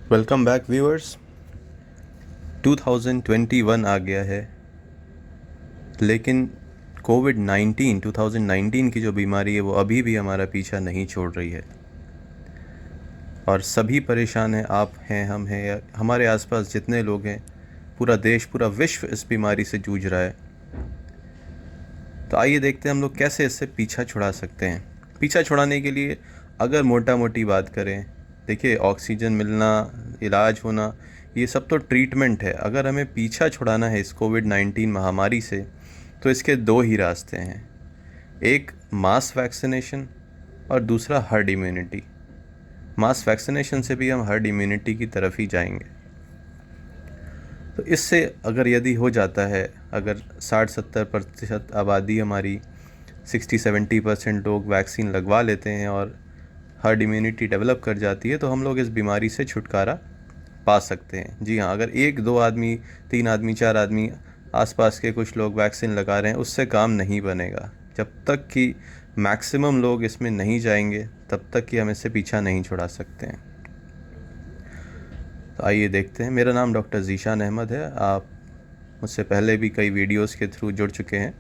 Welcome back viewers. 2021 आ गया है, लेकिन कोविड-19 2019 की जो बीमारी है वो अभी भी हमारा पीछा नहीं छोड़ रही है और सभी परेशान हैं। आप हैं, हम हैं, या हमारे आसपास जितने लोग हैं, पूरा देश, पूरा विश्व इस बीमारी से जूझ रहा है। तो आइए देखते हैं हम लोग कैसे इससे पीछा छुड़ा सकते हैं। पीछा छुड़ाने के लिए अगर मोटा मोटी बात करें, देखिए, ऑक्सीजन मिलना, इलाज होना, ये सब तो ट्रीटमेंट है। अगर हमें पीछा छुड़ाना है इस कोविड-19 महामारी से, तो इसके दो ही रास्ते हैं। एक मास वैक्सीनेशन और दूसरा हर्ड इम्यूनिटी। मास वैक्सीनेशन से भी हम हर्ड इम्यूनिटी की तरफ ही जाएंगे। तो इससे अगर यदि हो जाता है, अगर 60-70% आबादी हमारी, 60-70% लोग वैक्सीन लगवा लेते हैं और हर्ड इम्यूनिटी डेवलप कर जाती है, तो हम लोग इस बीमारी से छुटकारा पा सकते हैं। जी हाँ, अगर 1-2 आदमी, 3 आदमी, 4 आदमी, आसपास के कुछ लोग वैक्सीन लगा रहे हैं, उससे काम नहीं बनेगा। जब तक कि मैक्सिमम लोग इसमें नहीं जाएंगे, तब तक कि हम इससे पीछा नहीं छुड़ा सकते हैं। तो आइए देखते हैं। मेरा नाम डॉक्टर ज़ीशान अहमद है। आप मुझसे पहले भी कई वीडियोस के थ्रू जुड़ चुके हैं।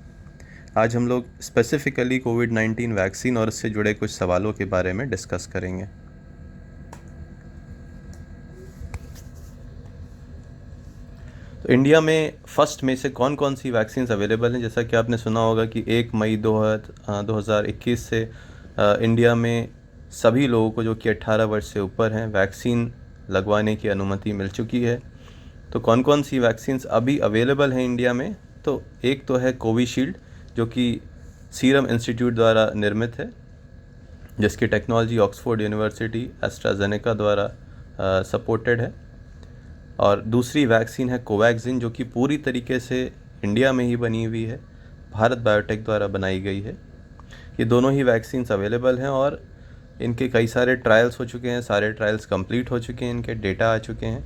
आज हम लोग स्पेसिफ़िकली कोविड-19 वैक्सीन और इससे जुड़े कुछ सवालों के बारे में डिस्कस करेंगे। तो इंडिया में 1 मई से कौन कौन सी वैक्सीन अवेलेबल हैं? जैसा कि आपने सुना होगा कि 1 मई 2021 से इंडिया में सभी लोगों को जो कि 18 वर्ष से ऊपर हैं, वैक्सीन लगवाने की अनुमति मिल चुकी है। तो कौन कौन सी वैक्सीन्स अभी अवेलेबल हैं इंडिया में? तो एक तो है कोविशील्ड, जो कि सीरम इंस्टीट्यूट द्वारा निर्मित है, जिसकी टेक्नोलॉजी ऑक्सफोर्ड यूनिवर्सिटी एस्ट्राजेनेका द्वारा सपोर्टेड है। और दूसरी वैक्सीन है कोवैक्सिन, जो कि पूरी तरीके से इंडिया में ही बनी हुई है, भारत बायोटेक द्वारा बनाई गई है। ये दोनों ही वैक्सीन्स अवेलेबल हैं और इनके कई सारे ट्रायल्स हो चुके हैं। सारे ट्रायल्स कंप्लीट हो चुके हैं, इनके डेटा आ चुके हैं।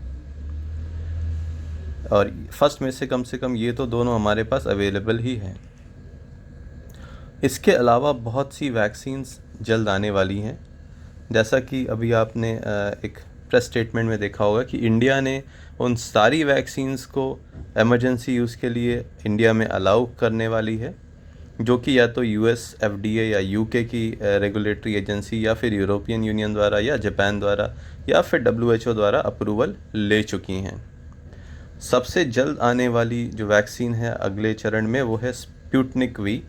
और 1 मई से कम ये तो दोनों हमारे पास अवेलेबल ही हैं। इसके अलावा बहुत सी वैक्सीन्स जल्द आने वाली हैं। जैसा कि अभी आपने एक प्रेस स्टेटमेंट में देखा होगा कि इंडिया ने उन सारी वैक्सीन्स को इमरजेंसी यूज़ के लिए इंडिया में अलाउ करने वाली है, जो कि या तो यूएस एफडीए या यूके की रेगुलेटरी एजेंसी, या फिर यूरोपियन यूनियन द्वारा, या जापान द्वारा, या फिर डब्ल्यूएचओ द्वारा अप्रूवल ले चुकी हैं। सबसे जल्द आने वाली जो वैक्सीन है अगले चरण में, वो है स्पुतनिक वी,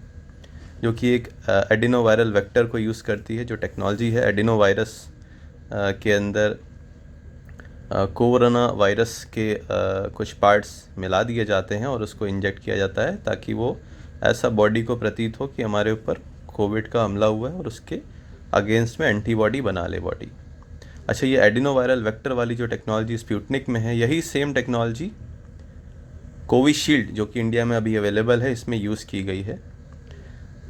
जो कि एक एडिनोवायरल वेक्टर को यूज़ करती है। जो टेक्नोलॉजी है, एडिनोवायरस के अंदर कोरोना वायरस के कुछ पार्ट्स मिला दिए जाते हैं और उसको इंजेक्ट किया जाता है, ताकि वो ऐसा बॉडी को प्रतीत हो कि हमारे ऊपर कोविड का हमला हुआ है और उसके अगेंस्ट में एंटीबॉडी बना ले बॉडी। अच्छा, ये एडिनोवायरल वेक्टर वाली जो टेक्नोलॉजी स्पुतनिक में है, यही सेम टेक्नोलॉजी कोविशील्ड, जो कि इंडिया में अभी अवेलेबल है, इसमें यूज़ की गई है।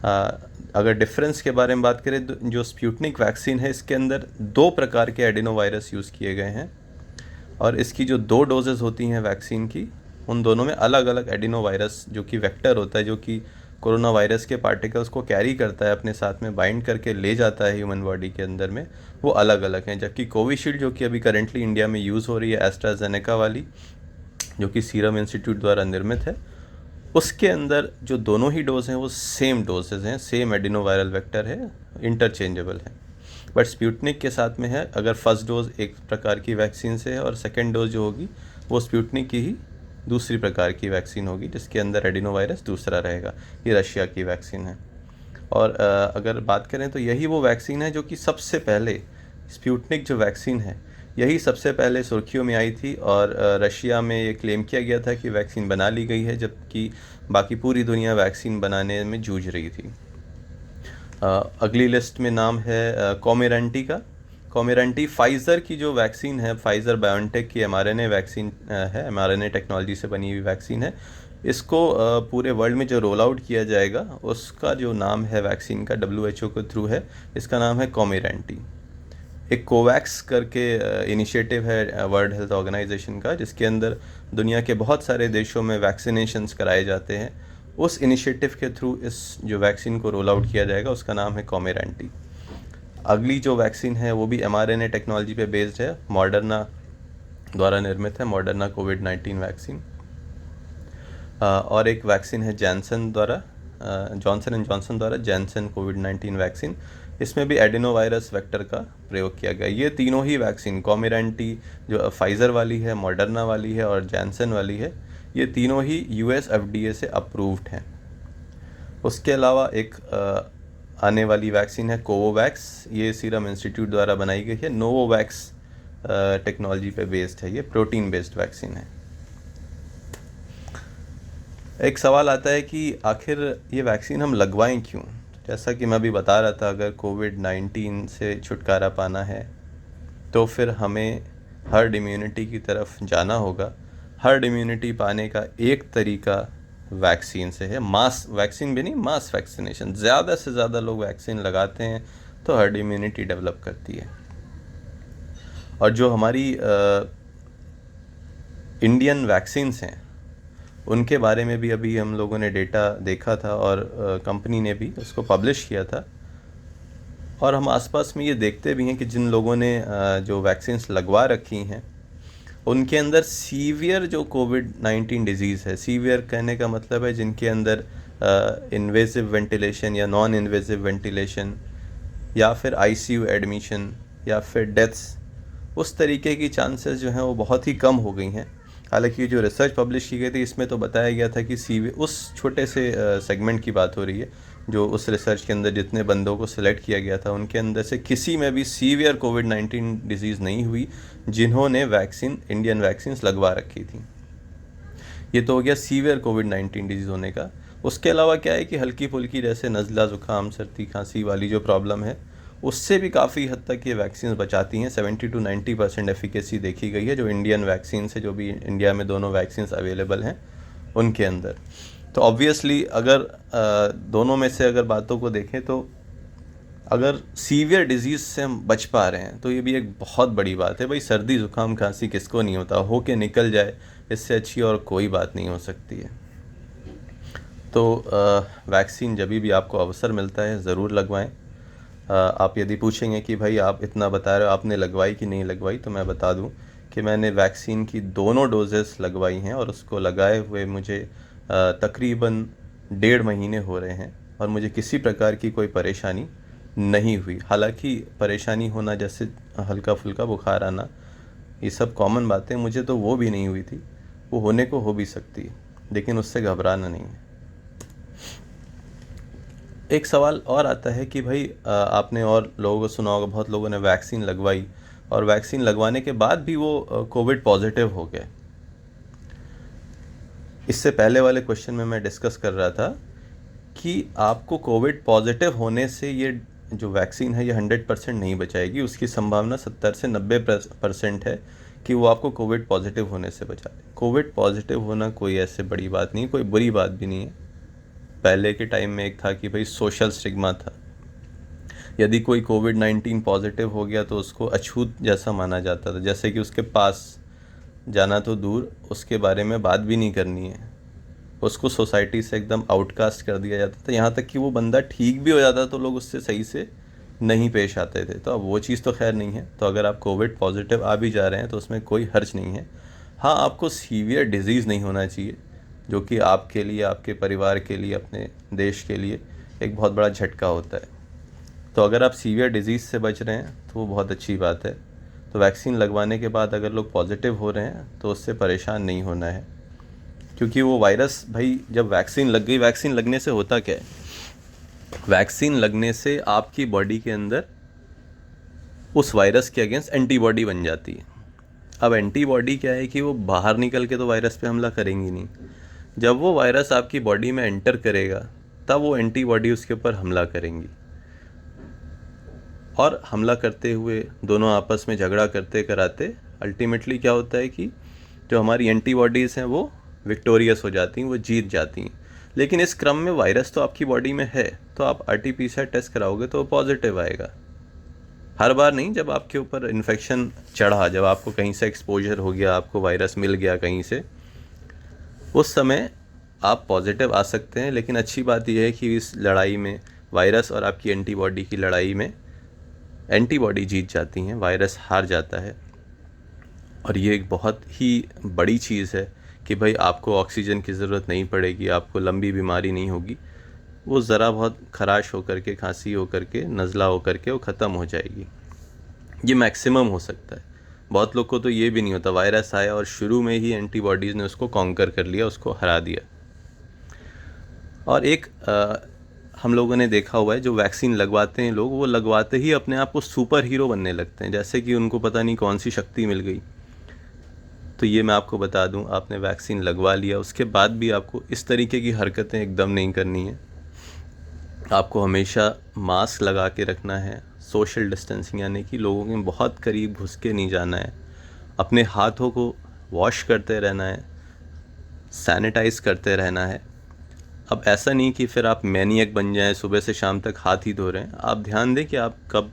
अगर डिफरेंस के बारे में बात करें, तो जो स्पुतनिक वैक्सीन है, इसके अंदर 2 प्रकार के एडिनोवायरस यूज़ किए गए हैं और इसकी जो 2 डोजेज़ होती हैं वैक्सीन की, उन दोनों में अलग अलग एडिनोवायरस, जो कि वेक्टर होता है, जो कि कोरोना वायरस के पार्टिकल्स को कैरी करता है, अपने साथ में बाइंड करके ले जाता है ह्यूमन बॉडी के अंदर में, वो अलग अलग हैं। जबकि कोविशील्ड, जो कि अभी करेंटली इंडिया में यूज़ हो रही है, एस्ट्राजेनेका वाली, जो कि सीरम इंस्टीट्यूट द्वारा निर्मित है, उसके अंदर जो दोनों ही डोज हैं वो सेम डोजेज़ हैं, सेम एडिनोवायरल वेक्टर है, इंटरचेंजेबल है। बट स्पुतनिक के साथ में है, अगर फर्स्ट डोज एक प्रकार की वैक्सीन से है और सेकेंड डोज जो होगी वो स्पुतनिक की ही दूसरी प्रकार की वैक्सीन होगी, जिसके अंदर एडिनोवायरस दूसरा रहेगा। ये रशिया की वैक्सीन है। और अगर बात करें तो यही वो वैक्सीन है जो कि सबसे पहले, स्पुतनिक जो वैक्सीन है, यही सबसे पहले सुर्खियों में आई थी और रशिया में ये क्लेम किया गया था कि वैक्सीन बना ली गई है, जबकि बाकी पूरी दुनिया वैक्सीन बनाने में जूझ रही थी। अगली लिस्ट में नाम है कॉमिरेंटी का। कॉमिरेंटी फाइज़र की जो वैक्सीन है, फाइज़र बायोनटेक की एमआरएनए वैक्सीन है, एमआरएनए टेक्नोलॉजी से बनी हुई वैक्सीन है। इसको पूरे वर्ल्ड में जो रोल आउट किया जाएगा, उसका जो नाम है वैक्सीन का, डब्ल्यूएचओ के थ्रू है, इसका नाम है कॉमिरेंटी। एक कोवैक्स करके इनिशिएटिव है वर्ल्ड हेल्थ ऑर्गेनाइजेशन का, जिसके अंदर दुनिया के बहुत सारे देशों में वैक्सीनेशंस कराए जाते हैं। उस इनिशिएटिव के थ्रू इस जो वैक्सीन को रोल आउट किया जाएगा, उसका नाम है कॉमिरेंटी। अगली जो वैक्सीन है वो भी एमआरएनए टेक्नोलॉजी पे बेस्ड है, मॉडर्ना द्वारा निर्मित है मॉडर्ना कोविड-19 वैक्सीन। और एक वैक्सीन है जॉनसन एंड जॉनसन द्वारा जैनसन कोविड-19 वैक्सीन। इसमें भी एडिनोवायरस वेक्टर का प्रयोग किया गया। ये तीनों ही वैक्सीन कॉमिरेंटी जो फाइज़र वाली है, मॉडर्ना वाली है और जैनसन वाली है, ये तीनों ही यूएस एफडीए से अप्रूव्ड हैं। उसके अलावा एक आने वाली वैक्सीन है कोवोवैक्स। ये सीरम इंस्टीट्यूट द्वारा बनाई गई है। नोवोवैक्स टेक्नोलॉजी पे बेस्ड है, ये प्रोटीन बेस्ड वैक्सीन है। एक सवाल आता है कि आखिर ये वैक्सीन हम लगवाएं क्यों। जैसा कि मैं अभी बता रहा था, अगर कोविड-19 से छुटकारा पाना है तो फिर हमें हर्ड इम्यूनिटी की तरफ जाना होगा। हर्ड इम्यूनिटी पाने का एक तरीका वैक्सीन से है। मास वैक्सीन भी नहीं, मास वैक्सीनेशन। ज़्यादा से ज़्यादा लोग वैक्सीन लगाते हैं तो हर्ड इम्यूनिटी डेवलप करती है। और जो हमारी इंडियन वैक्सीन्स हैं उनके बारे में भी अभी हम लोगों ने डेटा देखा था और कंपनी ने भी उसको पब्लिश किया था। और हम आसपास में ये देखते भी हैं कि जिन लोगों ने जो वैक्सीन्स लगवा रखी हैं उनके अंदर सीवियर जो कोविड-19 डिजीज़ है, सीवियर कहने का मतलब है जिनके अंदर इन्वेसिव वेंटिलेशन या नॉन इन्वेसिव वेंटिलेशन या फिर आईसीयू एडमिशन या फिर डेथ्स, उस तरीके की चांसेस जो हैं वो बहुत ही कम हो गई हैं। हालांकि जो रिसर्च पब्लिश की गई थी इसमें तो बताया गया था कि सीवियर, उस छोटे से सेगमेंट की बात हो रही है, जो उस रिसर्च के अंदर जितने बंदों को सिलेक्ट किया गया था उनके अंदर से किसी में भी सीवियर कोविड-19 डिजीज़ नहीं हुई जिन्होंने इंडियन वैक्सीन्स लगवा रखी थी। ये तो हो गया सीवियर कोविड-19 डिजीज़ होने का। उसके अलावा क्या है कि हल्की फुल्की जैसे नज़ला, ज़ुकाम, सर्दी, खांसी वाली जो प्रॉब्लम है उससे भी काफ़ी हद तक ये वैक्सीन बचाती हैं। 70 to 90% एफिकेसी देखी गई है जो इंडियन वैक्सीन से, जो भी इंडिया में दोनों वैक्सीन अवेलेबल हैं उनके अंदर। तो ऑब्वियसली अगर दोनों में से अगर बातों को देखें तो अगर सीवियर डिजीज़ से हम बच पा रहे हैं तो ये भी एक बहुत बड़ी बात है। भाई सर्दी, ज़ुकाम, खांसी किसको नहीं होता, हो के निकल जाए, इससे अच्छी और कोई बात नहीं हो सकती है। तो वैक्सीन जब भी आपको अवसर मिलता है ज़रूर लगवाएं। आप यदि पूछेंगे कि भाई आप इतना बता रहे हो, आपने लगवाई कि नहीं लगवाई, तो मैं बता दूं कि मैंने वैक्सीन की दोनों डोजेस लगवाई हैं और उसको लगाए हुए मुझे तकरीबन 1.5 महीने हो रहे हैं और मुझे किसी प्रकार की कोई परेशानी नहीं हुई। हालांकि परेशानी होना जैसे हल्का फुल्का बुखार आना, ये सब कॉमन बातें, मुझे तो वो भी नहीं हुई थी। वो होने को हो भी सकती है, लेकिन उससे घबराना नहीं है। एक सवाल और आता है कि भाई आपने और लोगों को सुना होगा, बहुत लोगों ने वैक्सीन लगवाई और वैक्सीन लगवाने के बाद भी वो कोविड पॉजिटिव हो गए। इससे पहले वाले क्वेश्चन में मैं डिस्कस कर रहा था कि आपको कोविड पॉजिटिव होने से ये जो वैक्सीन है ये 100% नहीं बचाएगी। उसकी संभावना 70 से 90% है कि वो आपको कोविड पॉजिटिव होने से बचा ले। कोविड पॉजिटिव होना कोई ऐसे बड़ी बात नहीं, कोई बुरी बात भी नहीं है। पहले के टाइम में एक था कि भाई सोशल स्टिग्मा था, यदि कोई कोविड-19 पॉजिटिव हो गया तो उसको अछूत जैसा माना जाता था, जैसे कि उसके पास जाना तो दूर, उसके बारे में बात भी नहीं करनी है, उसको सोसाइटी से एकदम आउटकास्ट कर दिया जाता था। यहाँ तक कि वो बंदा ठीक भी हो जाता तो लोग उससे सही से नहीं पेश आते थे। तो अब वो चीज़ तो खैर नहीं है। तो अगर आप कोविड पॉजिटिव आ भी जा रहे हैं तो उसमें कोई हर्ज नहीं है। हाँ, आपको सीवियर डिजीज़ नहीं होना चाहिए, जो कि आपके लिए, आपके परिवार के लिए, अपने देश के लिए एक बहुत बड़ा झटका होता है। तो अगर आप सीवियर डिजीज़ से बच रहे हैं तो वो बहुत अच्छी बात है। तो वैक्सीन लगवाने के बाद अगर लोग पॉजिटिव हो रहे हैं तो उससे परेशान नहीं होना है, क्योंकि वो वायरस, भाई जब वैक्सीन लग गई, वैक्सीन लगने से होता क्या है, वैक्सीन लगने से आपकी बॉडी के अंदर उस वायरस के अगेंस्ट एंटीबॉडी बन जाती है। अब एंटीबॉडी क्या है कि वो बाहर निकल के तो वायरस पे हमला करेंगी नहीं। जब वो वायरस आपकी बॉडी में एंटर करेगा तब वो एंटीबॉडी उसके ऊपर हमला करेंगी, और हमला करते हुए दोनों आपस में झगड़ा करते कराते अल्टीमेटली क्या होता है कि जो हमारी एंटीबॉडीज़ हैं वो विक्टोरियस हो जाती हैं, वो जीत जाती हैं। लेकिन इस क्रम में वायरस तो आपकी बॉडी में है, तो आप आरटी-पीसीआर टेस्ट कराओगे तो पॉजिटिव आएगा। हर बार नहीं, जब आपके ऊपर इन्फेक्शन चढ़ा, जब आपको कहीं से एक्सपोजर हो गया, आपको वायरस मिल गया कहीं से, उस समय आप पॉजिटिव आ सकते हैं। लेकिन अच्छी बात यह है कि इस लड़ाई में, वायरस और आपकी एंटीबॉडी की लड़ाई में, एंटीबॉडी जीत जाती हैं, वायरस हार जाता है। और ये एक बहुत ही बड़ी चीज़ है कि भाई आपको ऑक्सीजन की ज़रूरत नहीं पड़ेगी, आपको लंबी बीमारी नहीं होगी, वो ज़रा बहुत खराश होकर के, खांसी होकर के, नज़ला होकर के वो ख़त्म हो जाएगी। ये मैक्सिमम हो सकता है। बहुत लोग को तो ये भी नहीं होता, वायरस आया और शुरू में ही एंटीबॉडीज़ ने उसको कॉन्कर कर लिया, उसको हरा दिया। और एक हम लोगों ने देखा हुआ है, जो वैक्सीन लगवाते हैं लोग, वो लगवाते ही अपने आप को सुपर हीरो बनने लगते हैं, जैसे कि उनको पता नहीं कौन सी शक्ति मिल गई। तो ये मैं आपको बता दूं, आपने वैक्सीन लगवा लिया, उसके बाद भी आपको इस तरीके की हरकतें एकदम नहीं करनी है। आपको हमेशा मास्क लगा के रखना है, सोशल डिस्टेंसिंग यानी कि लोगों के बहुत करीब घुस के नहीं जाना है, अपने हाथों को वॉश करते रहना है, सैनिटाइज करते रहना है। अब ऐसा नहीं कि फिर आप मैनियक बन जाएं, सुबह से शाम तक हाथ ही धो रहे हैं। आप ध्यान दें कि आप कब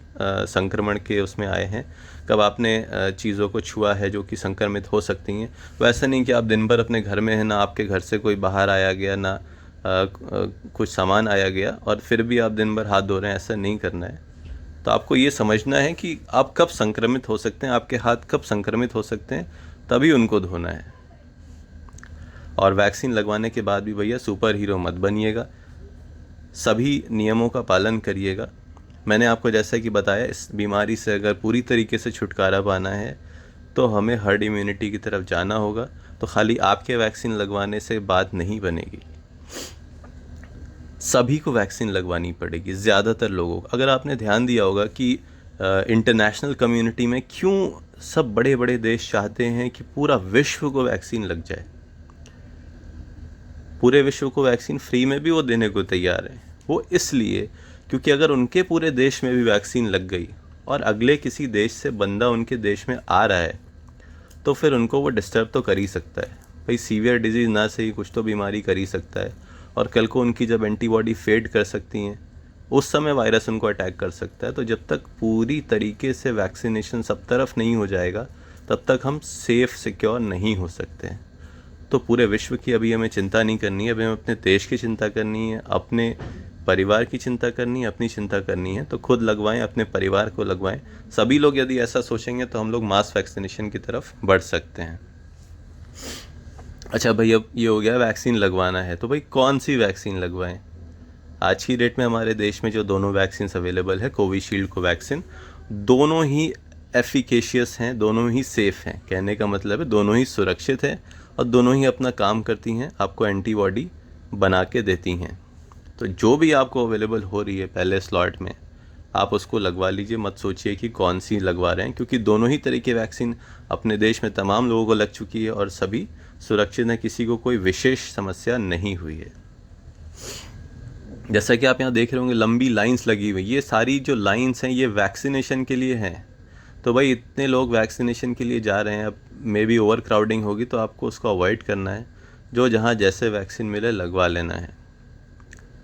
संक्रमण के उसमें आए हैं, कब आपने चीज़ों को छुआ है जो कि संक्रमित हो सकती हैं। वैसा नहीं कि आप दिन भर अपने घर में हैं, ना आपके घर से कोई बाहर आया गया, ना कुछ सामान आया गया, और फिर भी आप दिन भर हाथ धो रहे हैं। ऐसा नहीं करना है। तो आपको ये समझना है कि आप कब संक्रमित हो सकते हैं, आपके हाथ कब संक्रमित हो सकते हैं, तभी उनको धोना है। और वैक्सीन लगवाने के बाद भी भैया सुपर हीरो मत बनिएगा, सभी नियमों का पालन करिएगा। मैंने आपको जैसा कि बताया, इस बीमारी से अगर पूरी तरीके से छुटकारा पाना है तो हमें हर्ड इम्यूनिटी की तरफ जाना होगा। तो खाली आपके वैक्सीन लगवाने से बात नहीं बनेगी, सभी को वैक्सीन लगवानी पड़ेगी, ज़्यादातर लोगों को। अगर आपने ध्यान दिया होगा कि इंटरनेशनल कम्युनिटी में क्यों सब बड़े बड़े देश चाहते हैं कि पूरा विश्व को वैक्सीन लग जाए, पूरे विश्व को वैक्सीन फ्री में भी वो देने को तैयार हैं। वो इसलिए क्योंकि अगर उनके पूरे देश में भी वैक्सीन लग गई और अगले किसी देश से बंदा उनके देश में आ रहा है, तो फिर उनको वो डिस्टर्ब तो कर ही सकता है। भाई सीवियर डिजीज़ ना सही, कुछ तो बीमारी कर ही सकता है। और कल को उनकी जब एंटीबॉडी फेड कर सकती हैं, उस समय वायरस उनको अटैक कर सकता है। तो जब तक पूरी तरीके से वैक्सीनेशन सब तरफ नहीं हो जाएगा, तब तक हम सेफ़ सिक्योर नहीं हो सकते हैं। तो पूरे विश्व की अभी हमें चिंता नहीं करनी है, अभी हमें अपने देश की चिंता करनी है, अपने परिवार की चिंता करनी है, अपनी चिंता करनी है। तो खुद लगवाएं, अपने परिवार को लगवाएं। सभी लोग यदि ऐसा सोचेंगे तो हम लोग मास वैक्सीनेशन की तरफ बढ़ सकते हैं। अच्छा भाई, अब ये हो गया वैक्सीन लगवाना है, तो भाई कौन सी वैक्सीन लगवाएं। आज की डेट में हमारे देश में जो दोनों वैक्सीन अवेलेबल है, कोविशील्ड कोवैक्सीन, दोनों ही एफिकेशियस हैं, दोनों ही सेफ़ हैं। कहने का मतलब है दोनों ही सुरक्षित हैं और दोनों ही अपना काम करती हैं, आपको एंटीबॉडी बना के देती हैं। तो जो भी आपको अवेलेबल हो रही है पहले स्लॉट में, आप उसको लगवा लीजिए। मत सोचिए कि कौन सी लगवा रहे हैं, क्योंकि दोनों ही तरह की वैक्सीन अपने देश में तमाम लोगों को लग चुकी है और सभी सुरक्षित हैं, किसी को कोई विशेष समस्या नहीं हुई है। जैसा कि आप यहाँ देख रहे होंगे, लंबी लाइंस लगी हुई, ये सारी जो लाइंस हैं ये वैक्सीनेशन के लिए हैं। तो भाई इतने लोग वैक्सीनेशन के लिए जा रहे हैं, अब मे बी ओवर क्राउडिंग होगी, तो आपको उसको अवॉइड करना है। जो जहाँ जैसे वैक्सीन मिले लगवा लेना है।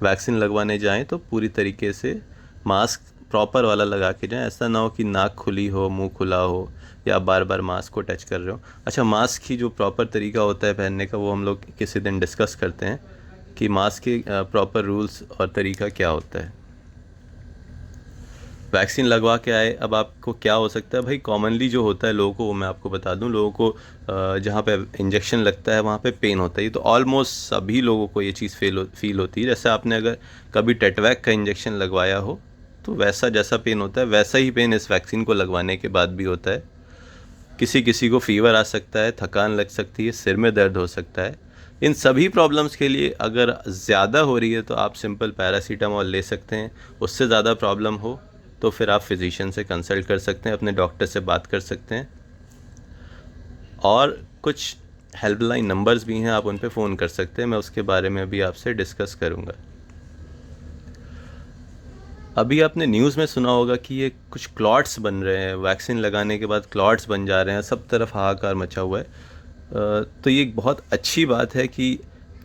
वैक्सीन लगवाने जाएं तो पूरी तरीके से मास्क प्रॉपर वाला लगा के जाएं। ऐसा ना हो कि नाक खुली हो, मुंह खुला हो, या बार बार मास्क को टच कर रहे हो। अच्छा, मास्क की जो प्रॉपर तरीका होता है पहनने का, वो हम लोग किसी दिन डिस्कस करते हैं कि मास्क के प्रॉपर रूल्स और तरीका क्या होता है। वैक्सीन लगवा के आए, अब आपको क्या हो सकता है भाई, कॉमनली जो होता है लोगों को, वो मैं आपको बता दूं। लोगों को जहाँ पे इंजेक्शन लगता है वहाँ पे पेन होता है। तो ऑलमोस्ट सभी लोगों को ये चीज़ फील होती है। जैसे आपने अगर कभी टेटवैक का इंजेक्शन लगवाया हो, तो वैसा जैसा पेन होता है वैसा ही पेन इस वैक्सीन को लगवाने के बाद भी होता है। किसी किसी को फीवर आ सकता है, थकान लग सकती है, सिर में दर्द हो सकता है। इन सभी प्रॉब्लम्स के लिए अगर ज़्यादा हो रही है तो आप सिंपल पैरासीटामॉल ले सकते हैं। उससे ज़्यादा प्रॉब्लम हो तो फिर आप फिजिशियन से कंसल्ट कर सकते हैं, अपने डॉक्टर से बात कर सकते हैं। और कुछ हेल्पलाइन नंबर्स भी हैं, आप उन पे फ़ोन कर सकते हैं। मैं उसके बारे में भी आपसे डिस्कस करूँगा। अभी आपने न्यूज़ में सुना होगा कि ये कुछ क्लॉट्स बन रहे हैं, वैक्सीन लगाने के बाद क्लॉट्स बन जा रहे हैं, सब तरफ हाहाकार मचा हुआ है। तो ये एक बहुत अच्छी बात है कि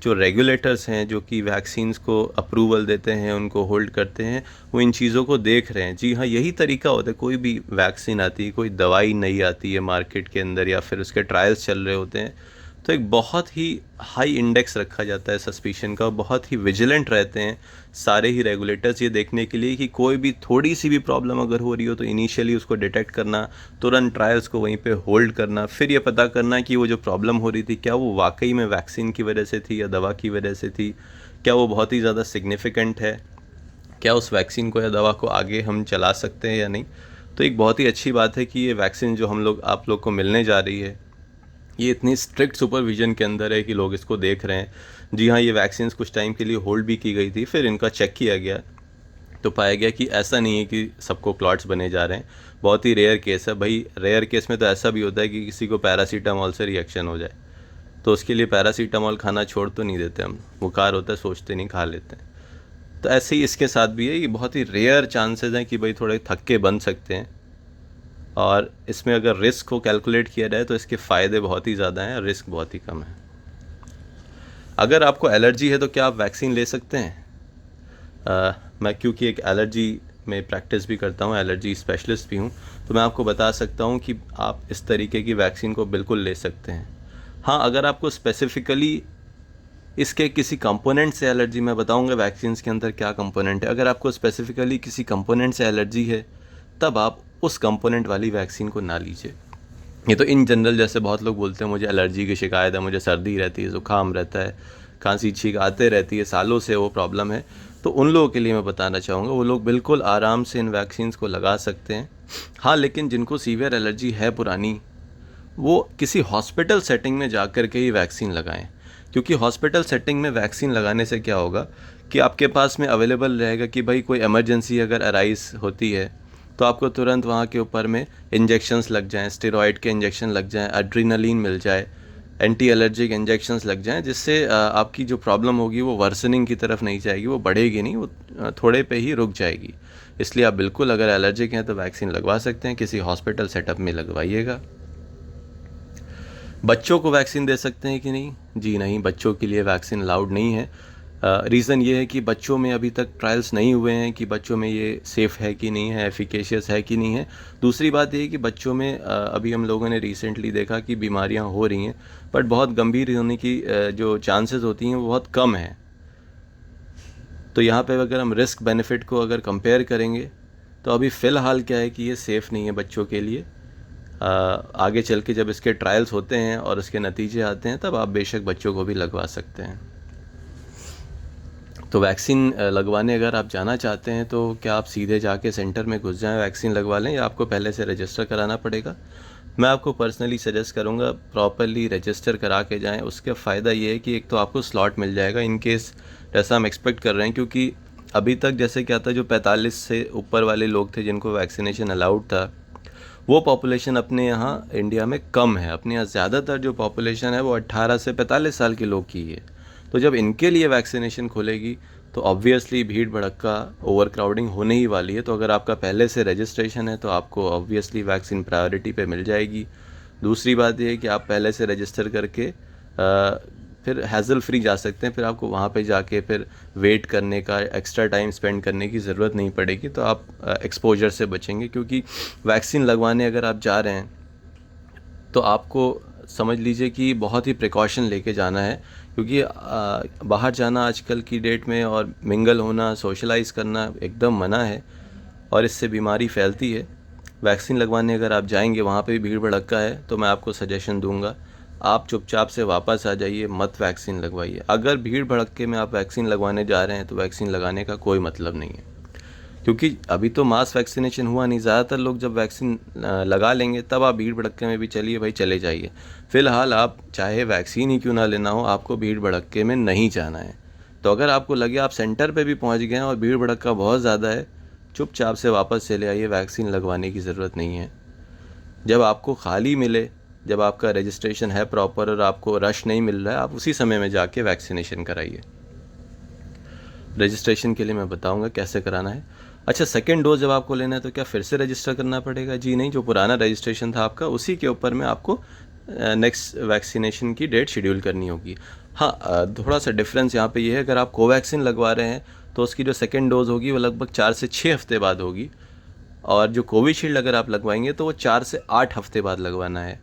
जो रेगुलेटर्स हैं, जो कि वैक्सीन्स को अप्रूवल देते हैं, उनको होल्ड करते हैं, वो इन चीज़ों को देख रहे हैं। जी हाँ, यही तरीका होता है। कोई भी वैक्सीन आती है, कोई दवाई नई आती है मार्केट के अंदर, या फिर उसके ट्रायल्स चल रहे होते हैं, तो एक बहुत ही हाई इंडेक्स रखा जाता है सस्पिशन का, बहुत ही विजिलेंट रहते हैं सारे ही रेगुलेटर्स ये देखने के लिए कि कोई भी थोड़ी सी भी प्रॉब्लम अगर हो रही हो तो इनिशियली उसको डिटेक्ट करना, तुरंत ट्रायल्स को वहीं पे होल्ड करना, फिर ये पता करना कि वो जो प्रॉब्लम हो रही थी क्या वो वाकई में वैक्सीन की वजह से थी या दवा की वजह से थी, क्या वो बहुत ही ज़्यादा सिग्निफिकेंट है, क्या उस वैक्सीन को या दवा को आगे हम चला सकते हैं या नहीं। तो एक बहुत ही अच्छी बात है कि ये वैक्सीन जो हम लोग आप लोग को मिलने जा रही है ये इतनी स्ट्रिक्ट सुपरविजन के अंदर है कि लोग इसको देख रहे हैं। जी हाँ, ये वैक्सीन्स कुछ टाइम के लिए होल्ड भी की गई थी, फिर इनका चेक किया गया तो पाया गया कि ऐसा नहीं है कि सबको क्लॉट्स बने जा रहे हैं, बहुत ही रेयर केस है। भाई रेयर केस में तो ऐसा भी होता है कि किसी को पैरासीटामॉल से रिएक्शन हो जाए, तो उसके लिए पैरासीटामॉल खाना छोड़ तो नहीं देते हम, बुखार होता है सोचते नहीं खा लेते हैं। तो ऐसे ही इसके साथ भी है, ये बहुत ही रेयर चांसेस हैं कि भाई थोड़े थक्के बन सकते हैं, और इसमें अगर रिस्क को कैलकुलेट किया जाए तो इसके फ़ायदे बहुत ही ज़्यादा हैं, रिस्क बहुत ही कम है। अगर आपको एलर्जी है तो क्या आप वैक्सीन ले सकते हैं? मैं क्योंकि एक एलर्जी में प्रैक्टिस भी करता हूँ, एलर्जी स्पेशलिस्ट भी हूँ, तो मैं आपको बता सकता हूँ कि आप इस तरीके की वैक्सीन को बिल्कुल ले सकते हैं। हाँ, अगर आपको स्पेसिफ़िकली इसके किसी कंपोनेंट से एलर्जी, मैं बताऊंगा वैक्सीन्स के अंदर क्या कंपोनेंट है, अगर आपको स्पेसिफ़िकली किसी कंपोनेंट से एलर्जी है तब आप उस कंपोनेंट वाली वैक्सीन को ना लीजिए। ये तो इन जनरल जैसे बहुत लोग बोलते हैं मुझे एलर्जी की शिकायत है, मुझे सर्दी रहती है, ज़ुकाम रहता है, खांसी छींक आते रहती है, सालों से वो प्रॉब्लम है, तो उन लोगों के लिए मैं बताना चाहूँगा वो लोग बिल्कुल आराम से इन वैक्सीन्स को लगा सकते हैं। हाँ, लेकिन जिनको सीवियर एलर्जी है पुरानी, वो किसी हॉस्पिटल सेटिंग में जा कर के ही वैक्सीन लगाएं, क्योंकि हॉस्पिटल सेटिंग में वैक्सीन लगाने से क्या होगा कि आपके पास में अवेलेबल रहेगा कि भाई कोई इमरजेंसी अगर अराइज होती है तो आपको तुरंत वहाँ के ऊपर में इंजेक्शंस लग जाएं, स्टेरॉइड के इंजेक्शन लग जाएं, एड्रीनलिन मिल जाए, एंटी एलर्जिक इंजेक्शंस लग जाएं, जिससे आपकी जो प्रॉब्लम होगी वो वर्सनिंग की तरफ नहीं जाएगी, वो बढ़ेगी नहीं, वो थोड़े पे ही रुक जाएगी। इसलिए आप बिल्कुल अगर एलर्जिक हैं तो वैक्सीन लगवा सकते हैं, किसी हॉस्पिटल सेटअप में लगवाइएगा। बच्चों को वैक्सीन दे सकते हैं कि नहीं? जी नहीं, बच्चों के लिए वैक्सीन अलाउड नहीं है। रीज़न ये है कि बच्चों में अभी तक ट्रायल्स नहीं हुए हैं कि बच्चों में ये सेफ़ है कि नहीं है, एफिकेशियस है कि नहीं है। दूसरी बात ये है कि बच्चों में अभी हम लोगों ने रिसेंटली देखा कि बीमारियां हो रही हैं, बट बहुत गंभीर होने की जो चांसेस होती हैं वो बहुत कम है। तो यहाँ पे अगर हम रिस्क बेनिफिट को अगर कंपेयर करेंगे तो अभी फ़िलहाल क्या है कि ये सेफ़ नहीं है बच्चों के लिए। आगे चल के जब इसके ट्रायल्स होते हैं और इसके नतीजे आते हैं तब आप बेशक बच्चों को भी लगवा सकते हैं। तो वैक्सीन लगवाने अगर आप जाना चाहते हैं तो क्या आप सीधे जाके सेंटर में घुस जाएं वैक्सीन लगवा लें, या आपको पहले से रजिस्टर कराना पड़ेगा? मैं आपको पर्सनली सजेस्ट करूंगा प्रॉपरली रजिस्टर करा के जाएं। उसका फ़ायदा ये है कि एक तो आपको स्लॉट मिल जाएगा इन केस जैसा हम एक्सपेक्ट कर रहे हैं, क्योंकि अभी तक जैसे क्या था, जो 45 से ऊपर वाले लोग थे जिनको वैक्सीनेशन अलाउड था, वो पॉपुलेशन अपने यहाँ इंडिया में कम है। अपने यहाँ ज़्यादातर जो पॉपुलेशन है वो 18 से 45 साल के लोग की है। तो जब इनके लिए वैक्सीनेशन खुलेगी तो ऑब्वियसली भीड़ भड़क्का, ओवर क्राउडिंग होने ही वाली है। तो अगर आपका पहले से रजिस्ट्रेशन है तो आपको ऑब्वियसली वैक्सीन प्रायोरिटी पे मिल जाएगी। दूसरी बात यह है कि आप पहले से रजिस्टर करके फिर हैज़ल फ्री जा सकते हैं, फिर आपको वहाँ पे जाके फिर वेट करने का, एक्स्ट्रा टाइम स्पेंड करने की ज़रूरत नहीं पड़ेगी। तो आप एक्सपोजर से बचेंगे, क्योंकि वैक्सीन लगवाने अगर आप जा रहे हैं तो आपको समझ लीजिए कि बहुत ही प्रिकॉशन लेके जाना है, क्योंकि बाहर जाना आजकल की डेट में और मिंगल होना, सोशलाइज़ करना एकदम मना है और इससे बीमारी फैलती है। वैक्सीन लगवाने अगर आप जाएंगे वहाँ पे भी भीड़ भड़क्का है, तो मैं आपको सजेशन दूंगा आप चुपचाप से वापस आ जाइए, मत वैक्सीन लगवाइए। अगर भीड़ भड़क्के में आप वैक्सीन लगवाने जा रहे हैं तो वैक्सीन लगाने का कोई मतलब नहीं है, क्योंकि अभी तो मास वैक्सीनेशन हुआ नहीं। ज़्यादातर लोग जब वैक्सीन लगा लेंगे तब आप भीड़ भड़क्के में भी चलिए भाई, चले जाइए। फ़िलहाल आप चाहे वैक्सीन ही क्यों ना लेना हो, आपको भीड़ भड़क्के में नहीं जाना है। तो अगर आपको लगे आप सेंटर पे भी पहुंच गए हैं और भीड़ भड़क्का बहुत ज़्यादा है, चुपचाप से वापस चले आइए, वैक्सीन लगवाने की ज़रूरत नहीं है। जब आपको खाली मिले, जब आपका रजिस्ट्रेशन है प्रॉपर और आपको रश नहीं मिल रहा है, आप उसी समय में जाके वैक्सीनेशन कराइए। रजिस्ट्रेशन के लिए मैं बताऊंगा कैसे कराना है। अच्छा, सेकेंड डोज जब आपको लेना है तो क्या फिर से रजिस्टर करना पड़ेगा? जी नहीं, जो पुराना रजिस्ट्रेशन था आपका उसी के ऊपर में आपको नेक्स्ट वैक्सीनेशन की डेट शेड्यूल करनी होगी। हाँ, थोड़ा सा डिफरेंस यहाँ पे ये है, अगर आप कोवैक्सीन लगवा रहे हैं तो उसकी जो सेकेंड डोज होगी वो लगभग 4 से 6 हफ्ते बाद होगी, और जो कोविशील्ड अगर आप लगवाएंगे तो वो 4 से 8 हफ्ते बाद लगवाना है।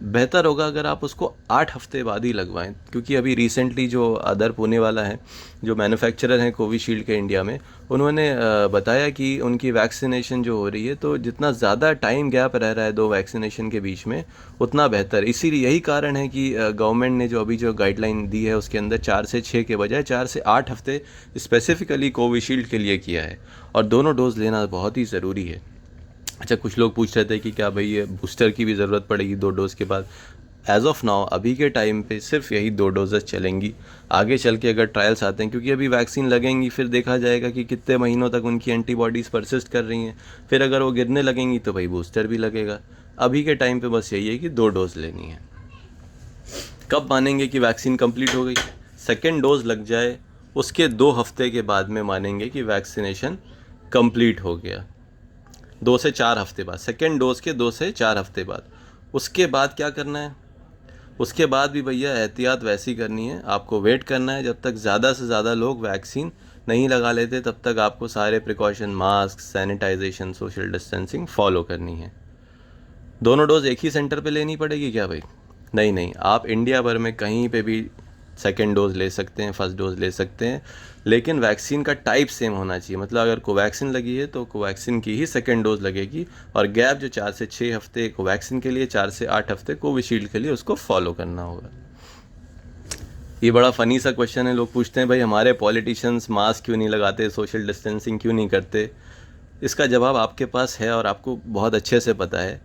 बेहतर होगा अगर आप उसको 8 हफ्ते बाद ही लगवाएं, क्योंकि अभी रिसेंटली जो अदर पुणे वाला है, जो मैन्युफैक्चरर हैं कोविशील्ड के इंडिया में, उन्होंने बताया कि उनकी वैक्सीनेशन जो हो रही है, तो जितना ज़्यादा टाइम गैप रह रहा है दो वैक्सीनेशन के बीच में, उतना बेहतर। इसीलिए यही कारण है कि गवर्नमेंट ने जो अभी जो गाइडलाइन दी है उसके अंदर 4 से 6 के बजाय 4 से 8 हफ्ते स्पेसिफिकली कोविशील्ड के लिए किया है, और दोनों डोज लेना बहुत ही ज़रूरी है। अच्छा, कुछ लोग पूछ रहे थे कि क्या भाई ये बूस्टर की भी ज़रूरत पड़ेगी 2 डोज़ के बाद। एज़ ऑफ नाउ अभी के टाइम पे सिर्फ यही 2 डोजेस चलेंगी। आगे चल के अगर ट्रायल्स आते हैं, क्योंकि अभी वैक्सीन लगेंगी, फिर देखा जाएगा कि कितने महीनों तक उनकी एंटीबॉडीज़ परसिस्ट कर रही हैं, फिर अगर वो गिरने लगेंगी तो भाई बूस्टर भी लगेगा। अभी के टाइम पे बस यही है कि 2 डोज़ लेनी है। कब मानेंगे कि वैक्सीन कंप्लीट हो गई? सेकेंड डोज लग जाए उसके 2 हफ्ते के बाद में मानेंगे कि वैक्सीनेशन कंप्लीट हो गया। 2 से 4 हफ्ते बाद, सेकेंड डोज के 2 से 4 हफ्ते बाद। उसके बाद क्या करना है? उसके बाद भी भैया एहतियात वैसी करनी है, आपको वेट करना है जब तक ज़्यादा से ज़्यादा लोग वैक्सीन नहीं लगा लेते, तब तक आपको सारे precaution, mask, sanitization, social distancing follow करनी है। दोनों डोज एक ही सेंटर पे लेनी पड़ेगी क्या भाई? नहीं नहीं, आप इंडिया भर में कहीं पे भी सेकेंड डोज ले सकते हैं, फर्स्ट डोज ले सकते हैं, लेकिन वैक्सीन का टाइप सेम होना चाहिए। मतलब अगर कोवैक्सीन लगी है तो कोवैक्सीन की ही सेकेंड डोज लगेगी, और गैप जो 4 से 6 हफ्ते कोवैक्सीन के लिए, 4 से 8 हफ्ते कोविशील्ड के लिए, उसको फॉलो करना होगा। ये बड़ा फ़नी सा क्वेश्चन है। लोग पूछते हैं भाई हमारे पॉलिटिशियंस मास्क क्यों नहीं लगाते, सोशल डिस्टेंसिंग क्यों नहीं करते? इसका जवाब आपके पास है, और आपको बहुत अच्छे से पता है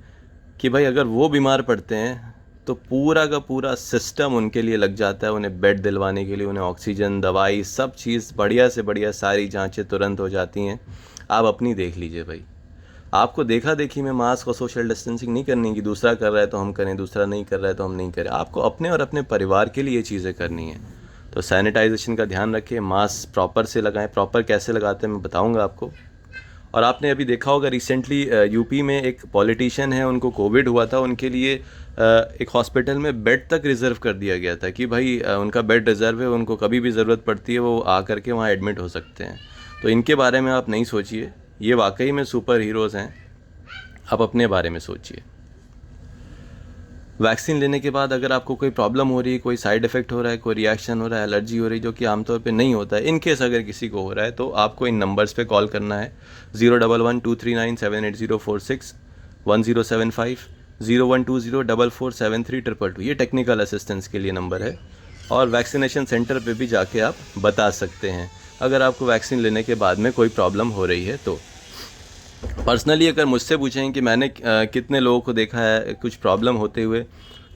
कि भाई अगर वो बीमार पड़ते हैं तो पूरा का पूरा सिस्टम उनके लिए लग जाता है, उन्हें बेड दिलवाने के लिए, उन्हें ऑक्सीजन, दवाई, सब चीज़ बढ़िया से बढ़िया सारी जांचें तुरंत हो जाती हैं। आप अपनी देख लीजिए भाई, आपको देखा देखी में मास्क और सोशल डिस्टेंसिंग नहीं करनी कि दूसरा कर रहा है तो हम करें, दूसरा नहीं कर रहा है तो हम नहीं करें। आपको अपने और अपने परिवार के लिए ये चीज़ें करनी है। तो सैनिटाइजेशन का ध्यान रखिए, मास्क प्रॉपर से लगाएं। प्रॉपर कैसे लगाते हैं मैं बताऊँगा आपको। और आपने अभी देखा होगा रिसेंटली यूपी में एक पॉलिटिशियन है, उनको कोविड हुआ था, उनके लिए एक हॉस्पिटल में बेड तक रिज़र्व कर दिया गया था कि भाई उनका बेड रिज़र्व है, उनको कभी भी ज़रूरत पड़ती है वो आ करके वहाँ एडमिट हो सकते हैं। तो इनके बारे में आप नहीं सोचिए, ये वाकई में सुपर हीरोज़ हैं। आप अपने बारे में सोचिए। वैक्सीन लेने के बाद अगर आपको कोई प्रॉब्लम हो रही है, कोई साइड इफ़ेक्ट हो रहा है, कोई रिएक्शन हो रहा है, एलर्जी हो रही है, जो कि आमतौर पे नहीं होता है, इन केस अगर किसी को हो रहा है, तो आपको इन नंबर्स पे कॉल करना है। 011-239-78046, 1075, 0120-447322। ये टेक्निकल असिस्टेंस के लिए नंबर है, और वैक्सीनेशन सेंटर पे भी जाके आप बता सकते हैं अगर आपको वैक्सीन लेने के बाद में कोई प्रॉब्लम हो रही है तो। पर्सनली अगर मुझसे पूछें कि मैंने कितने लोगों को देखा है कुछ प्रॉब्लम होते हुए,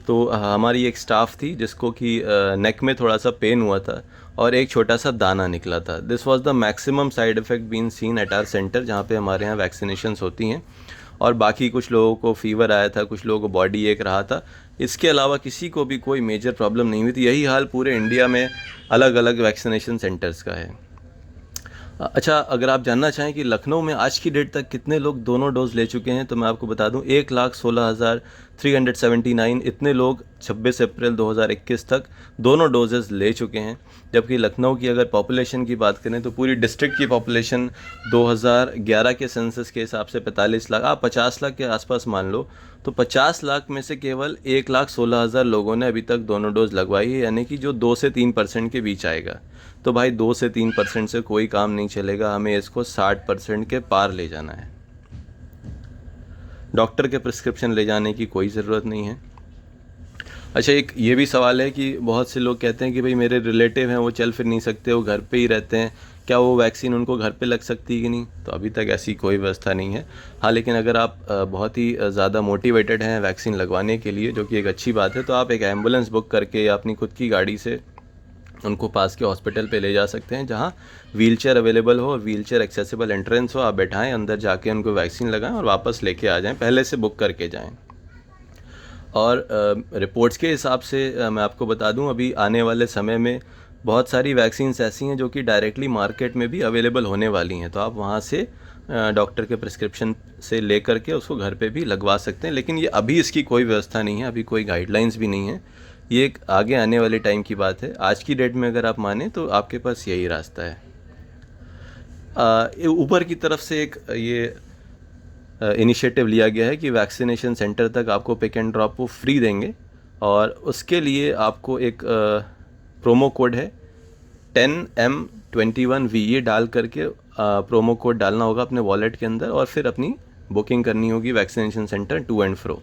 तो हमारी एक स्टाफ थी जिसको कि नेक में थोड़ा सा पेन हुआ था और एक छोटा सा दाना निकला था। This was the maximum side effect been seen at our centre, जहाँ पे हमारे यहाँ वैक्सीनेशंस होती हैं। और बाकी कुछ लोगों को फीवर आया था, कुछ लोगों को बॉडी एक रहा था। इसके अलावा किसी को भी कोई मेजर प्रॉब्लम नहीं हुई थी। यही हाल पूरे इंडिया में अलग अलग वैक्सीनेशन सेंटर्स का है। अच्छा, अगर आप जानना चाहें कि लखनऊ में आज की डेट तक कितने लोग दोनों डोज ले चुके हैं, तो मैं आपको बता दूं 1,16,379 इतने लोग 26 अप्रैल 2021 तक दोनों डोजेज़ ले चुके हैं। जबकि लखनऊ की अगर पॉपुलेशन की बात करें तो पूरी डिस्ट्रिक्ट की पॉपुलेशन 2011 के सेंसस के हिसाब से 45 लाख, आप 50 लाख के आसपास मान लो, तो 50 लाख में से केवल 1,16,000 लोगों ने अभी तक दोनों डोज लगवाई है, यानी कि जो 2 से 3% के बीच आएगा। तो भाई 2 से 3% से कोई काम नहीं चलेगा, हमें इसको 60% के पार ले जाना है। डॉक्टर के प्रिस्क्रिप्शन ले जाने की कोई ज़रूरत नहीं है। अच्छा, एक ये भी सवाल है कि बहुत से लोग कहते हैं कि भाई मेरे रिलेटिव हैं, वो चल फिर नहीं सकते, वो घर पे ही रहते हैं, क्या वो वैक्सीन उनको घर पे लग सकती है कि नहीं? तो अभी तक ऐसी कोई व्यवस्था नहीं है। हाँ, लेकिन अगर आप बहुत ही ज़्यादा मोटिवेटेड हैं वैक्सीन लगवाने के लिए, जो कि एक अच्छी बात है, तो आप एक एम्बुलेंस बुक करके या अपनी खुद की गाड़ी से उनको पास के हॉस्पिटल पे ले जा सकते हैं, जहाँ व्हीलचेयर अवेलेबल हो, व्हीलचेयर एक्सेसिबल एंट्रेंस हो। आप बैठाएं, अंदर जाके उनको वैक्सीन लगाएं और वापस लेके आ जाएं, पहले से बुक करके जाएं। और रिपोर्ट्स के हिसाब से मैं आपको बता दूं, अभी आने वाले समय में बहुत सारी वैक्सीन्स ऐसी हैं जो कि डायरेक्टली मार्केट में भी अवेलेबल होने वाली हैं, तो आप वहाँ से डॉक्टर के प्रिस्क्रिप्शन से ले करके उसको घर पे भी लगवा सकते हैं। लेकिन ये अभी इसकी कोई व्यवस्था नहीं है, अभी कोई गाइडलाइंस भी नहीं है, ये एक आगे आने वाले टाइम की बात है। आज की डेट में अगर आप माने तो आपके पास यही रास्ता है। ऊपर की तरफ से एक ये इनिशिएटिव लिया गया है कि वैक्सीनेशन सेंटर तक आपको पिक एंड ड्रॉप वो फ्री देंगे, और उसके लिए आपको एक प्रोमो कोड है 10M21V, ये डाल करके प्रोमो कोड डालना होगा अपने वॉलेट के अंदर, और फिर अपनी बुकिंग करनी होगी vaccination centre to and fro.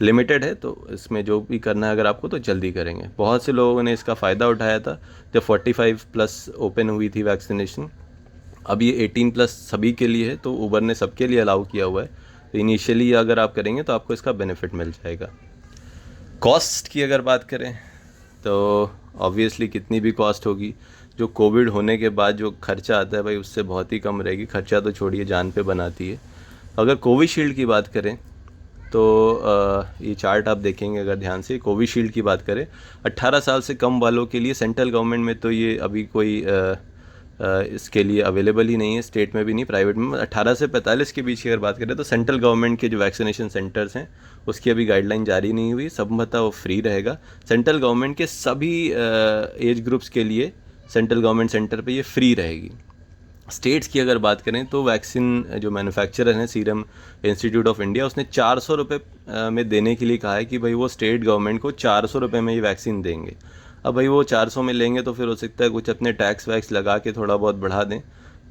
Limited है, तो इसमें जो भी करना है अगर आपको तो जल्दी करेंगे। बहुत से लोगों ने इसका फ़ायदा उठाया था जब 45+ ओपन हुई थी वैक्सीनेशन। अब ये 18+ सभी के लिए है, तो उबर ने सबके लिए अलाउ किया हुआ है। तो इनिशियली अगर आप करेंगे तो आपको इसका बेनिफिट मिल जाएगा। कॉस्ट की अगर बात करें तो ऑब्वियसली कितनी भी कॉस्ट होगी, जो कोविड होने के बाद जो खर्चा आता है भाई उससे बहुत ही कम रहेगी। खर्चा तो छोड़िए, जान पे बनाती है। अगर कोविशील्ड की बात करें तो ये चार्ट आप देखेंगे अगर ध्यान से, कोविशील्ड की बात करें 18 साल से कम वालों के लिए सेंट्रल गवर्नमेंट में तो ये अभी कोई इसके लिए अवेलेबल ही नहीं है, स्टेट में भी नहीं, प्राइवेट में। 18 से 45 के बीच की अगर बात करें तो सेंट्रल गवर्नमेंट के जो वैक्सीनेशन सेंटर्स हैं उसकी अभी गाइडलाइन जारी नहीं हुई, संभवतः वो फ्री रहेगा। सेंट्रल गवर्नमेंट के सभी एज ग्रुप्स के लिए सेंट्रल गवर्नमेंट सेंटर पे ये फ्री रहेगी। स्टेट्स की अगर बात करें तो वैक्सीन जो मैन्युफैक्चरर हैं सीरम इंस्टीट्यूट ऑफ इंडिया, उसने 400 रुपये में देने के लिए कहा है कि भाई वो स्टेट गवर्नमेंट को 400 रुपये में ये वैक्सीन देंगे। अब भाई वो 400 में लेंगे तो फिर हो सकता है कुछ अपने टैक्स वैक्स लगा के थोड़ा बहुत बढ़ा दें,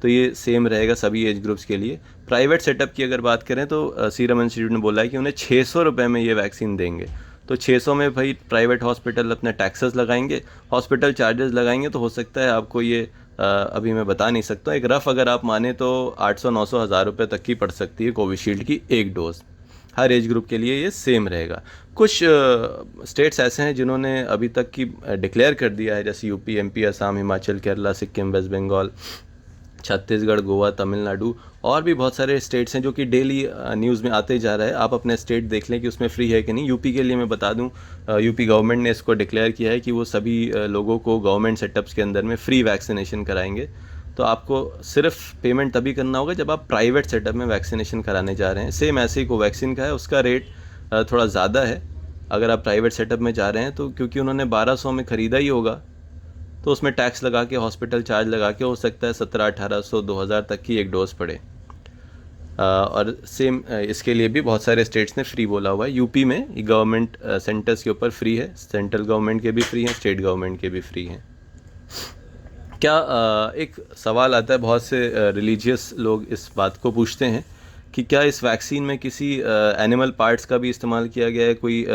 तो ये सेम रहेगा सभी एज ग्रुप्स के लिए। प्राइवेट सेटअप की अगर बात करें तो सीरम इंस्टीट्यूट ने बोला है कि उन्हें 600 रुपये में ये वैक्सीन देंगे। तो 600 में भाई प्राइवेट हॉस्पिटल अपने टैक्सेस लगाएंगे, हॉस्पिटल चार्जेस लगाएंगे, तो हो सकता है आपको ये अभी मैं बता नहीं सकता, एक रफ़ अगर आप माने तो 800-900 हज़ार रुपये तक की पड़ सकती है कोविशील्ड की एक डोज़। हर एज ग्रुप के लिए ये सेम रहेगा। कुछ स्टेट्स ऐसे हैं जिन्होंने अभी तक की डिक्लेयर कर दिया है, जैसे UP, MP, Assam, Himachal, Kerala, Sikkim, West Bengal, Chhattisgarh, Goa, Tamil Nadu, और भी बहुत सारे स्टेट्स हैं जो कि डेली न्यूज़ में आते जा रहा है। आप अपने स्टेट देख लें कि उसमें फ्री है कि नहीं। यूपी के लिए मैं बता दूं, यूपी गवर्नमेंट ने इसको डिक्लेयर किया है कि वो सभी लोगों को गवर्नमेंट सेटअप्स के अंदर में फ्री वैक्सीनेशन कराएंगे। तो आपको सिर्फ पेमेंट तभी करना होगा जब आप प्राइवेट सेटअप में वैक्सीनेशन कराने जा रहे हैं। सेम ऐसे ही कोवैक्सीन का है, उसका रेट थोड़ा ज़्यादा है अगर आप प्राइवेट सेटअप में जा रहे हैं तो, क्योंकि उन्होंने 1200 में ख़रीदा ही होगा, तो उसमें टैक्स लगा के, हॉस्पिटल चार्ज लगा के हो सकता है 1700-1800 2000 तक की एक डोज पड़े। और सेम इसके लिए भी बहुत सारे स्टेट्स ने फ्री बोला हुआ है। यूपी में गवर्नमेंट सेंटर्स के ऊपर फ्री है, सेंट्रल गवर्नमेंट के भी फ्री हैं, स्टेट गवर्नमेंट के भी फ्री हैं। क्या एक सवाल आता है, बहुत से रिलीजियस लोग इस बात को पूछते हैं कि क्या इस वैक्सीन में किसी एनिमल पार्ट्स का भी इस्तेमाल किया गया है, कोई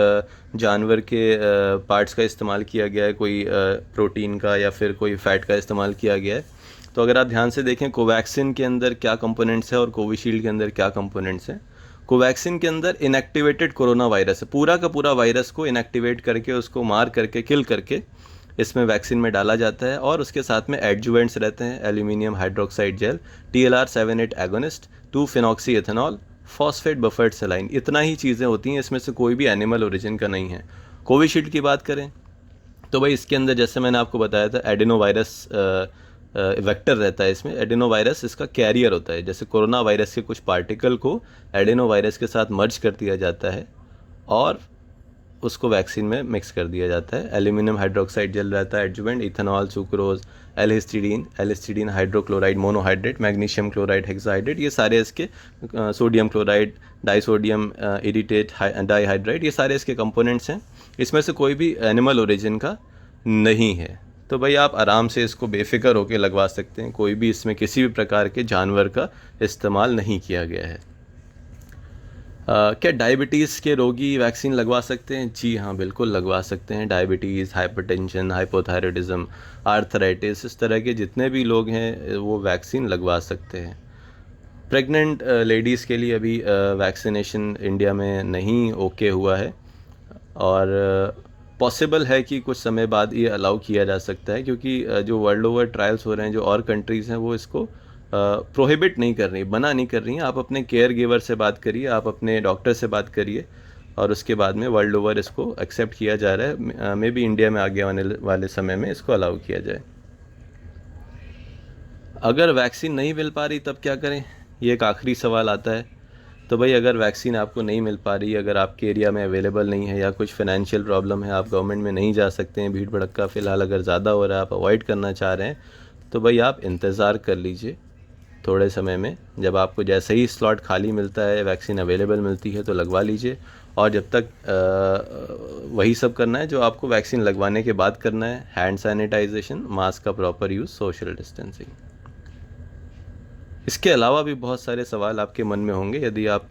जानवर के पार्ट्स का इस्तेमाल किया गया है, कोई प्रोटीन का या फिर कोई फैट का इस्तेमाल किया गया है। तो अगर आप ध्यान से देखें कोवैक्सीन के अंदर क्या कंपोनेंट्स है और कोविशील्ड के अंदर क्या कंपोनेंट्स हैं। कोवैक्सीन के अंदर इनएक्टिवेटेड कोरोना वायरस है, पूरा का पूरा वायरस को इनएक्टिवेट करके, उसको मार करके, किल करके इसमें वैक्सीन में डाला जाता है, और उसके साथ में एडजुवेंट्स रहते हैं, aluminium hydroxide gel, TLR7/8 agonist, 2-फिनॉक्सी एथेनॉल, फॉस्फेट बफर्ड सेलाइन, इतना ही चीज़ें होती हैं। इसमें से कोई भी एनिमल ओरिजिन का नहीं है। कोविशील्ड की बात करें तो भाई इसके अंदर जैसे मैंने आपको बताया था एडिनो वायरस वेक्टर रहता है इसमें। एडिनो वायरस इसका कैरियर होता है, जैसे कोरोना वायरस के कुछ पार्टिकल को एडिनो वायरस के साथ मर्ज कर दिया जाता है और उसको वैक्सीन में मिक्स कर दिया जाता है। एल्यूमिनियम हाइड्रोक्साइड जेल रहता है adjuvant, ethanol, sucrose, L-histidine hydrochloride monohydrate, magnesium chloride hexahydrate, ये सारे इसके सोडियम क्लोराइड, डाइसोडियम इरिटेट डाइहाइड्राइड, ये सारे इसके कंपोनेंट्स हैं। इसमें से कोई भी एनिमल ओरिजिन का नहीं है। तो भाई आप आराम से इसको बेफिक्र होकर लगवा सकते हैं, कोई भी इसमें किसी भी प्रकार के जानवर का इस्तेमाल नहीं किया गया है। क्या डायबिटीज़ के रोगी वैक्सीन लगवा सकते हैं? जी हाँ, बिल्कुल लगवा सकते हैं। डायबिटीज़, हाइपरटेंशन, हाइपोथायराइडिज्म, आर्थराइटिस, इस तरह के जितने भी लोग हैं वो वैक्सीन लगवा सकते हैं। प्रेग्नेंट लेडीज़ के लिए अभी वैक्सीनेशन इंडिया में नहीं ओके हुआ है, और पॉसिबल है कि कुछ समय बाद ये अलाउ किया जा सकता है, क्योंकि जो वर्ल्ड ओवर ट्रायल्स हो रहे हैं, जो और कंट्रीज़ हैं वो इसको प्रोहिबिट नहीं कर रही, मना नहीं कर रही हैं। आप अपने केयर गिवर से बात करिए, आप अपने डॉक्टर से बात करिए, और उसके बाद में वर्ल्ड ओवर इसको एक्सेप्ट किया जा रहा है। मे बी इंडिया में आगे आने वाले समय में इसको अलाउ किया जाए। अगर वैक्सीन नहीं मिल पा रही तब क्या करें, ये एक आखिरी सवाल आता है। तो भाई अगर वैक्सीन आपको नहीं मिल पा रही, अगर आपके एरिया में अवेलेबल नहीं है, या कुछ फाइनेंशियल प्रॉब्लम है, आप गवर्नमेंट में नहीं जा सकते हैं, भीड़ भड़क्का फ़िलहाल अगर ज़्यादा हो रहा है, आप अवॉइड करना चाह रहे हैं, तो भाई आप इंतज़ार कर लीजिए। थोड़े समय में, जब आपको जैसे ही स्लॉट खाली मिलता है, वैक्सीन अवेलेबल मिलती है तो लगवा लीजिए। और जब तक वही सब करना है जो आपको वैक्सीन लगवाने के बाद करना है, हैंड सैनिटाइजेशन, मास्क का प्रॉपर यूज़, सोशल डिस्टेंसिंग। इसके अलावा भी बहुत सारे सवाल आपके मन में होंगे, यदि आप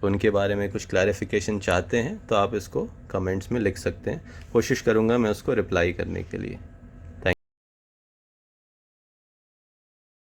उनके बारे में कुछ क्लैरिफिकेशन चाहते हैं तो आप इसको कमेंट्स में लिख सकते हैं, कोशिश करूँगा मैं उसको रिप्लाई करने के लिए।